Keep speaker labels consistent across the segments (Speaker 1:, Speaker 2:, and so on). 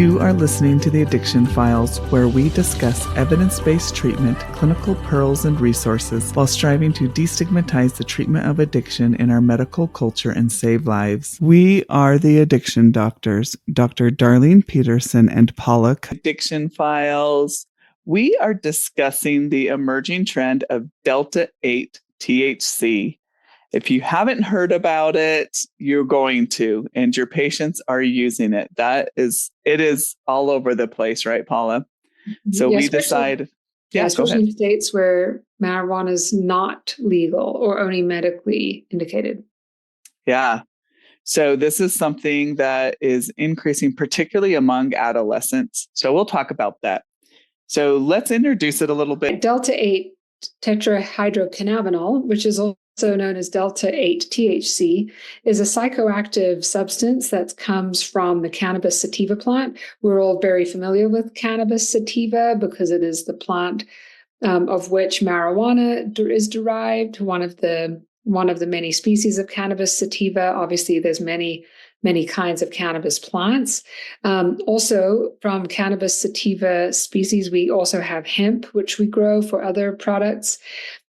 Speaker 1: You are listening to The Addiction Files, where we discuss evidence-based treatment, clinical pearls, and resources while striving to destigmatize the treatment of addiction in our medical culture and save lives. We are the Addiction Doctors, Dr. Darlene Petersen and Paula. Addiction Files. We are discussing the emerging trend of Delta-8 THC. If you haven't heard about it, you're going to, and your patients are using it. It is all over the place, right, Paula? So we decided.
Speaker 2: Especially in states where marijuana is not legal or only medically indicated.
Speaker 1: Yeah. So this is something that is increasing, particularly among adolescents. So we'll talk about that. So let's introduce it a little bit.
Speaker 2: Delta-8 tetrahydrocannabinol, which is also known as Delta-8 THC, is a psychoactive substance that comes from the cannabis sativa plant. We're all very familiar with cannabis sativa because it is the plant of which marijuana is derived, one of the many species of cannabis sativa. Obviously, there's many kinds of cannabis plants. Also, from cannabis sativa species, we also have hemp, which we grow for other products.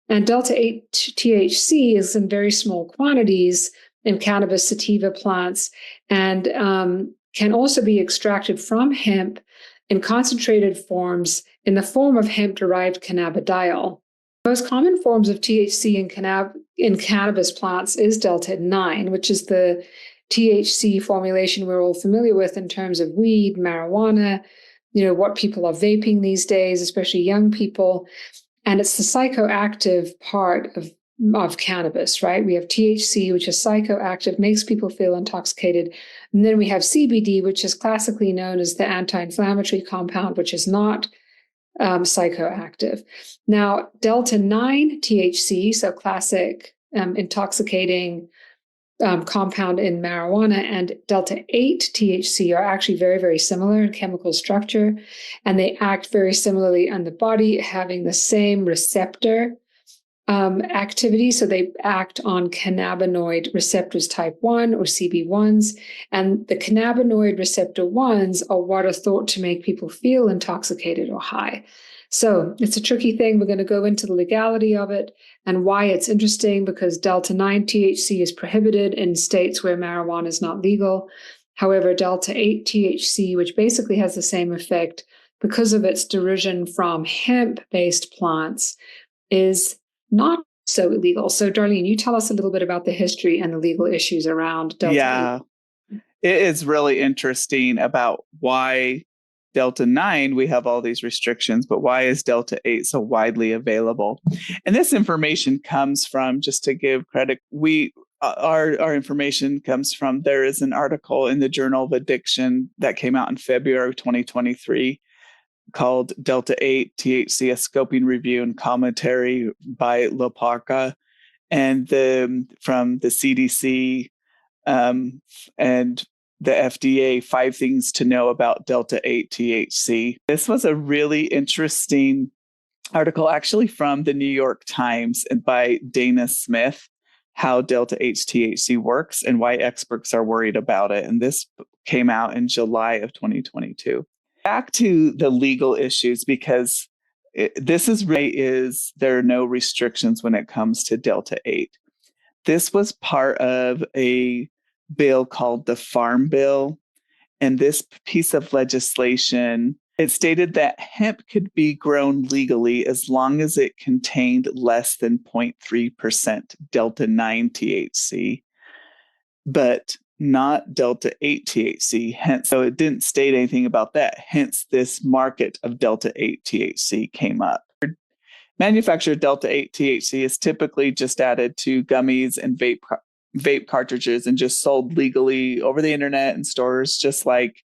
Speaker 2: And Delta-8 THC is in very small quantities in cannabis sativa plants and can also be extracted from hemp in concentrated forms in the form of hemp-derived cannabidiol. The most common forms of THC in cannabis plants is Delta-9, which is the THC formulation we're all familiar with in terms of weed, marijuana, what people are vaping these days, especially young people. And it's the psychoactive part of cannabis, right? We have THC, which is psychoactive, makes people feel intoxicated. And then we have CBD, which is classically known as the anti-inflammatory compound, which is not psychoactive. Now, Delta-9 THC, so classic intoxicating compound in marijuana, and Delta-8 THC are actually very, very similar in chemical structure, and they act very similarly on the body, having the same receptor activity. So they act on cannabinoid receptors type 1 or CB1s, and the cannabinoid receptor 1s are what are thought to make people feel intoxicated or high. So it's a tricky thing. We're going to go into the legality of it and why it's interesting, because Delta-9 THC is prohibited in states where marijuana is not legal. However, Delta-8 THC, which basically has the same effect because of its derision from hemp-based plants, is not so illegal. So Darlene, you tell us a little bit about the history and the legal issues around Delta-8.
Speaker 1: Yeah, it is really interesting about why Delta-9, we have all these restrictions, but why is Delta-8 so widely available? And this information comes from, just to give credit, our information comes from, there is an article in the Journal of Addiction that came out in February 2023 called Delta-8 THC, a scoping review and commentary by Loparca, and from the CDC and the FDA, 5 things to know about Delta-8 THC. This was a really interesting article, actually from the New York Times and by Dana Smith, how Delta-8 THC works and why experts are worried about it. And this came out in July of 2022. Back to the legal issues, because there are no restrictions when it comes to Delta-8. This was part of a bill called the Farm Bill. And this piece of legislation, it stated that hemp could be grown legally as long as it contained less than 0.3% Delta-9 THC, but not Delta-8 THC. Hence, so it didn't state anything about that. Hence, this market of Delta-8 THC came up. Manufactured Delta-8 THC is typically just added to gummies and vape cartridges and just sold legally over the internet in stores, just like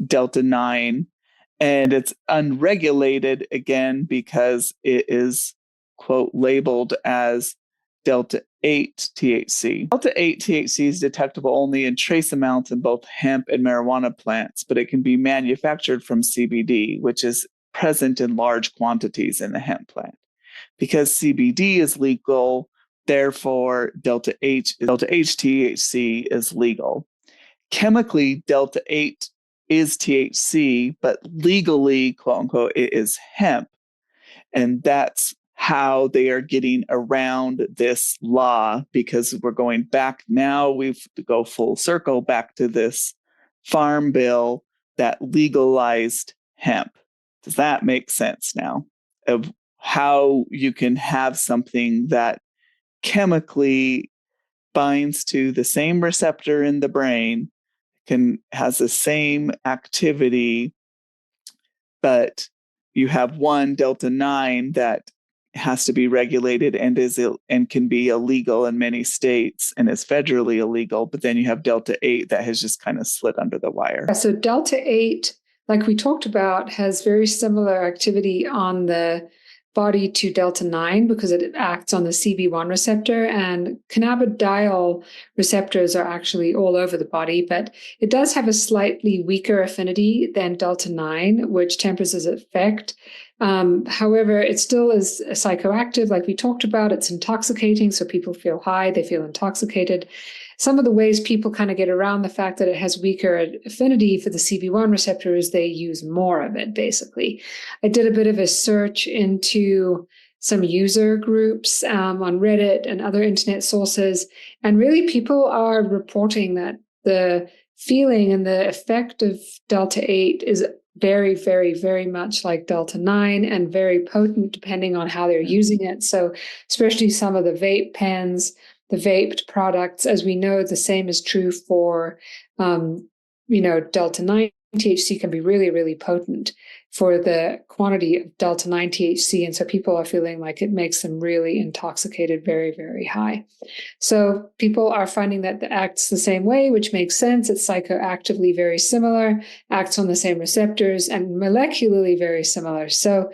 Speaker 1: Delta-9. And it's unregulated, again, because it is, quote, labeled as Delta-8 THC. Delta-8 THC is detectable only in trace amounts in both hemp and marijuana plants, but it can be manufactured from CBD, which is present in large quantities in the hemp plant. Because CBD is legal, therefore Delta-8 THC is legal. Chemically, Delta-8 is THC, but legally, quote unquote, it is hemp. And that's how they are getting around this law, because we're going back now, we've to go full circle back to this farm bill that legalized hemp. Does that make sense now of how you can have something that chemically binds to the same receptor in the brain, has the same activity, but you have one delta 9 that has to be regulated and can be illegal in many states and is federally illegal, but then you have delta 8 that has just kind of slid under the wire.
Speaker 2: So delta 8, like we talked about, has very similar activity on the body to delta 9 because it acts on the CB1 receptor, and cannabidiol receptors are actually all over the body, but it does have a slightly weaker affinity than delta 9, which tempers its effect. However, it still is psychoactive, like we talked about. It's intoxicating, so people feel high, they feel intoxicated. Some of the ways people kind of get around the fact that it has weaker affinity for the CB1 receptor is they use more of it, basically. I did a bit of a search into some user groups on Reddit and other internet sources, and really people are reporting that the feeling and the effect of delta 8 is very, very, very much like delta 9 and very potent depending on how they're using it. So especially some of the vape pens, the vaped products, as we know, the same is true for, delta 9 THC can be really, really potent for the quantity of delta 9 THC. And so people are feeling like it makes them really intoxicated, very, very high. So people are finding that it acts the same way, which makes sense. It's psychoactively very similar, acts on the same receptors, and molecularly very similar. So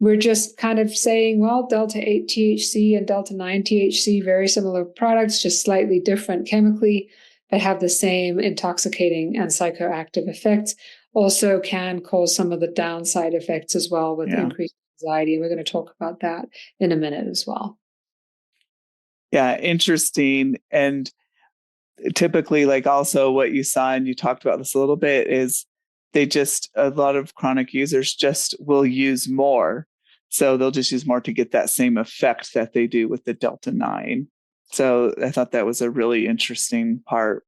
Speaker 2: we're just kind of saying, well, delta 8 THC and delta 9 THC, very similar products, just slightly different chemically, but have the same intoxicating and psychoactive effects. Also can cause some of the downside effects as well with increased anxiety. And we're going to talk about that in a minute as well.
Speaker 1: Yeah, interesting. And typically, like also what you saw, and you talked about this a little bit, is a lot of chronic users just will use more. So they'll just use more to get that same effect that they do with the delta 9. So I thought that was a really interesting part.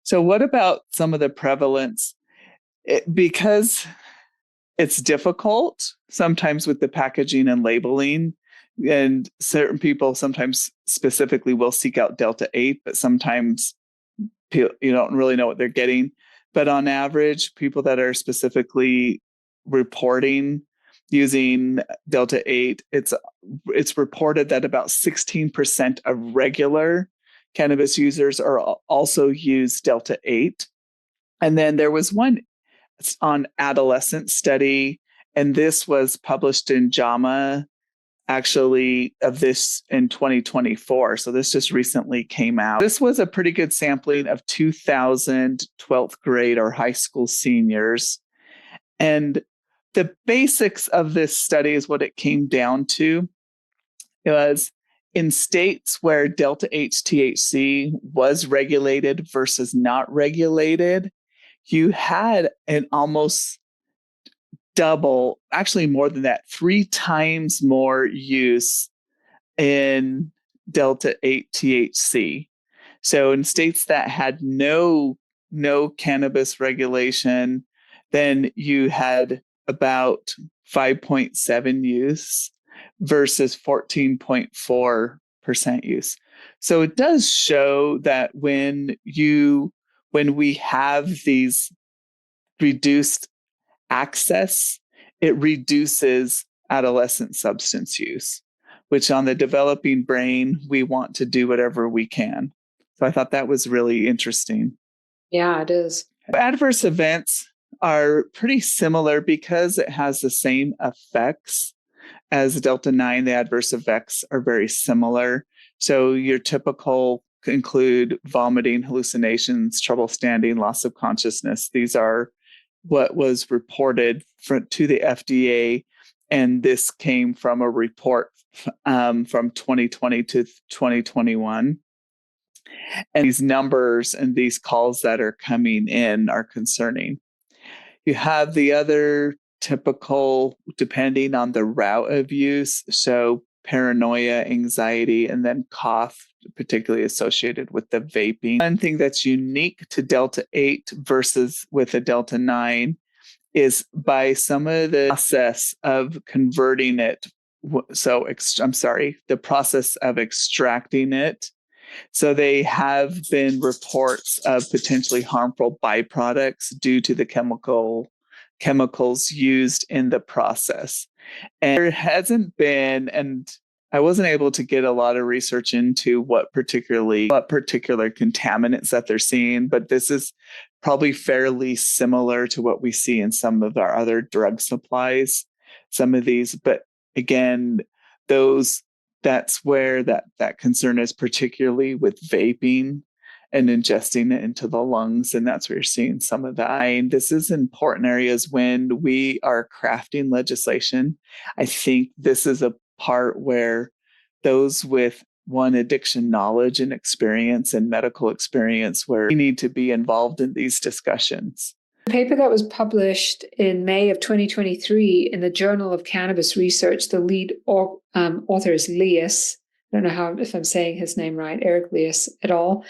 Speaker 1: So what about some of the prevalence? Because it's difficult sometimes with the packaging and labeling, and certain people sometimes specifically will seek out delta 8, but sometimes you don't really know what they're getting. But on average, people that are specifically reporting using delta 8, it's reported that about 16% of regular cannabis users are also use delta 8. And then there was one on adolescent study, and this was published in JAMA actually of this in 2024. So this just recently came out. This was a pretty good sampling of 2,000 12th grade or high school seniors. And the basics of this study is what it came down to. It was in states where delta 8 THC was regulated versus not regulated, you had an almost double, actually more than that, 3 times more use in delta 8 THC. So in states that had no cannabis regulation, then you had about 5.7 use versus 14.4% use. So it does show that when we have these reduced access, it reduces adolescent substance use, which on the developing brain, we want to do whatever we can. So I thought that was really interesting.
Speaker 2: Yeah, it is.
Speaker 1: Adverse events are pretty similar because it has the same effects as delta 9. The adverse effects are very similar. So your typical include vomiting, hallucinations, trouble standing, loss of consciousness. These are what was reported to the FDA, and this came from a report from 2020 to 2021. And these numbers and these calls that are coming in are concerning. You have the other typical, depending on the route of use, so paranoia, anxiety, and then cough, particularly associated with the vaping. One thing that's unique to Delta 8 versus with a Delta 9 is by some of the process of converting it. The process of extracting it. So they have been reports of potentially harmful byproducts due to the chemicals used in the process. And there hasn't been, and I wasn't able to get a lot of research into what particular contaminants that they're seeing, but this is probably fairly similar to what we see in some of our other drug supplies, some of these. But again, that's where that concern is, particularly with vaping and ingesting it into the lungs. And that's where you're seeing some of that. And this is important areas when we are crafting legislation. I think this is a part where those with addiction knowledge and experience and medical experience, where we need to be involved in these discussions.
Speaker 2: The paper that was published in May of 2023 in the Journal of Cannabis Research, the lead author is Leas. I don't know if I'm saying his name right, Eric Leas et al.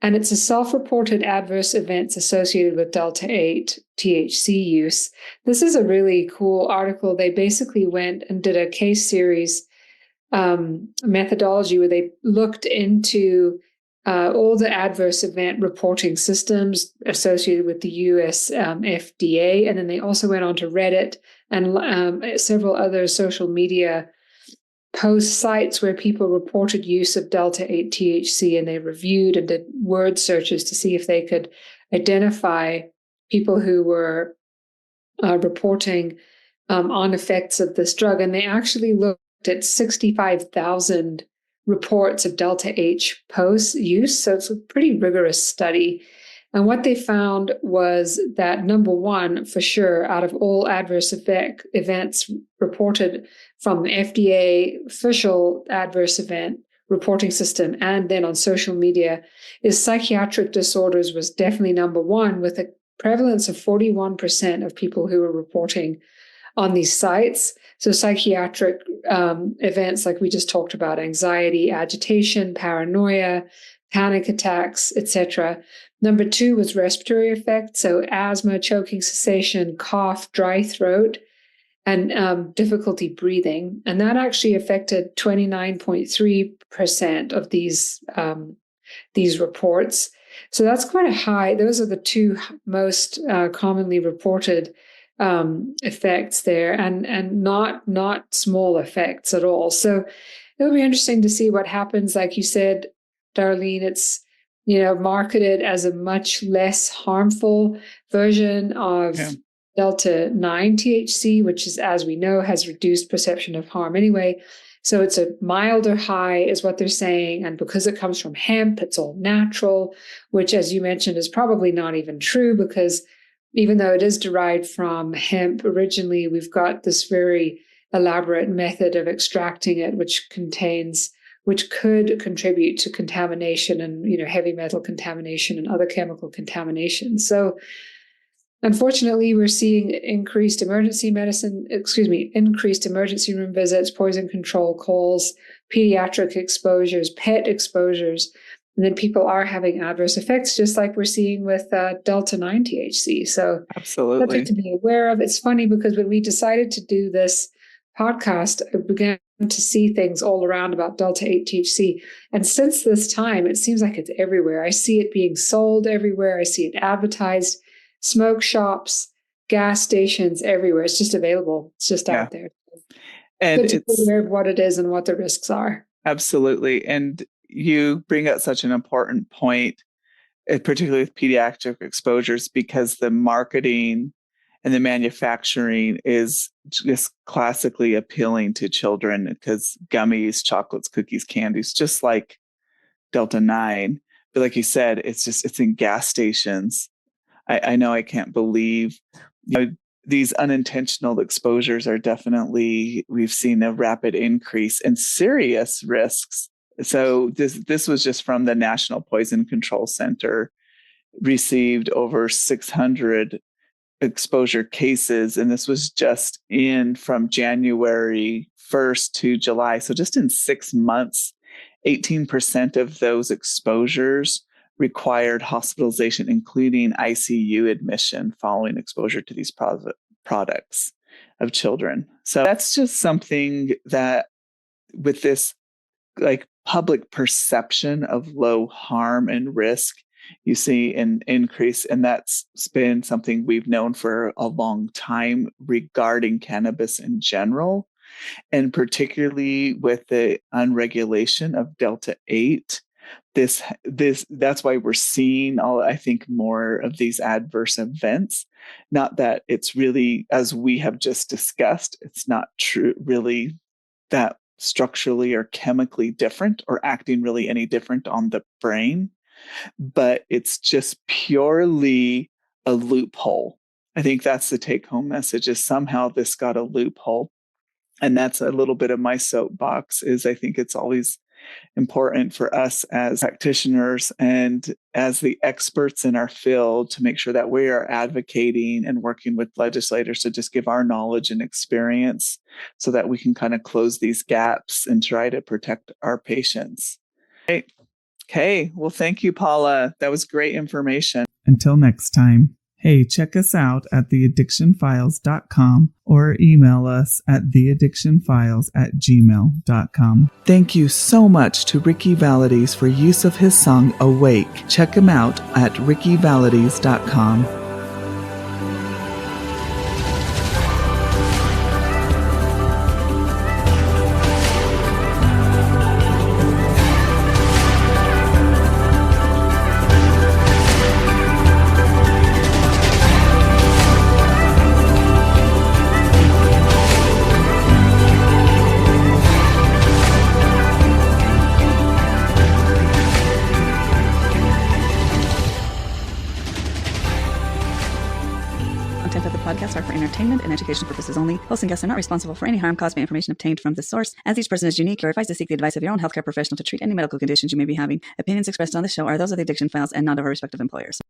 Speaker 2: And it's a self-reported adverse events associated with Delta 8 THC use. This is a really cool article. They basically went and did a case series methodology where they looked into all the adverse event reporting systems associated with the US FDA. And then they also went on to Reddit and several other social media post sites where people reported use of Delta 8 THC, and they reviewed and did word searches to see if they could identify people who were reporting on effects of this drug. And they actually looked at 65,000 reports of Delta 8 post use. So it's a pretty rigorous study. And what they found was that, number one, for sure, out of all adverse events reported from the FDA official adverse event reporting system and then on social media, is psychiatric disorders was definitely number one, with a prevalence of 41% of people who were reporting on these sites. So psychiatric events like we just talked about, anxiety, agitation, paranoia, panic attacks, etc. Number two was respiratory effects, so asthma, choking cessation, cough, dry throat, and difficulty breathing. And that actually affected 29.3% of these reports. So that's quite a high. Those are the two most commonly reported effects there, and not small effects at all. So it'll be interesting to see what happens. Like you said, Darlene, it's marketed as a much less harmful version of Delta 9 THC, which is, as we know, has reduced perception of harm anyway. So it's a milder high is what they're saying. And because it comes from hemp, it's all natural, which, as you mentioned, is probably not even true, because even though it is derived from hemp originally, we've got this very elaborate method of extracting it, which could contribute to contamination and heavy metal contamination and other chemical contamination. So unfortunately, we're seeing increased emergency room visits, poison control calls, pediatric exposures, pet exposures, and then people are having adverse effects, just like we're seeing with Delta 9 THC. So
Speaker 1: absolutely,
Speaker 2: something to be aware of. It's funny because when we decided to do this podcast, I began to see things all around about Delta 8 THC. And since this time, it seems like it's everywhere. I see it being sold everywhere. I see it advertised, smoke shops, gas stations, everywhere. It's just available. It's just out there.
Speaker 1: And
Speaker 2: good to be aware of what it is and what the risks are.
Speaker 1: Absolutely. And you bring up such an important point, particularly with pediatric exposures, because the marketing and the manufacturing is just classically appealing to children, because gummies, chocolates, cookies, candies, just like Delta 9. But like you said, it's in gas stations. I know I can't believe these unintentional exposures are definitely, we've seen a rapid increase and serious risks So this was just from the National Poison Control Center, received over 600 exposure cases, and this was just in from January 1st to July. So just in 6 months, 18% of those exposures required hospitalization, including ICU admission following exposure to these products of children. So that's just something that, with this like public perception of low harm and risk, you see an increase. And that's been something we've known for a long time regarding cannabis in general, and particularly with the unregulation of Delta 8. That's why we're seeing I think more of these adverse events. Not that it's really, as we have just discussed, it's not true really that structurally or chemically different or acting really any different on the brain, but it's just purely a loophole. I think that's the take home message, is somehow this got a loophole. And that's a little bit of my soapbox, is I think it's always important for us as practitioners and as the experts in our field to make sure that we are advocating and working with legislators to just give our knowledge and experience so that we can kind of close these gaps and try to protect our patients. Right. Okay. Well, thank you, Paula. That was great information. Until next time. Hey, check us out at theaddictionfiles.com or email us at theaddictionfiles@gmail.com. Thank you so much to Ricky Valades for use of his song Awake. Check him out at rickyvalades.com.
Speaker 3: Content of the podcast are for entertainment and education purposes only. Hosts and guests are not responsible for any harm caused by information obtained from this source. As each person is unique, you're advised to seek the advice of your own healthcare professional to treat any medical conditions you may be having. Opinions expressed on the show are those of the Addiction Files and not of our respective employers.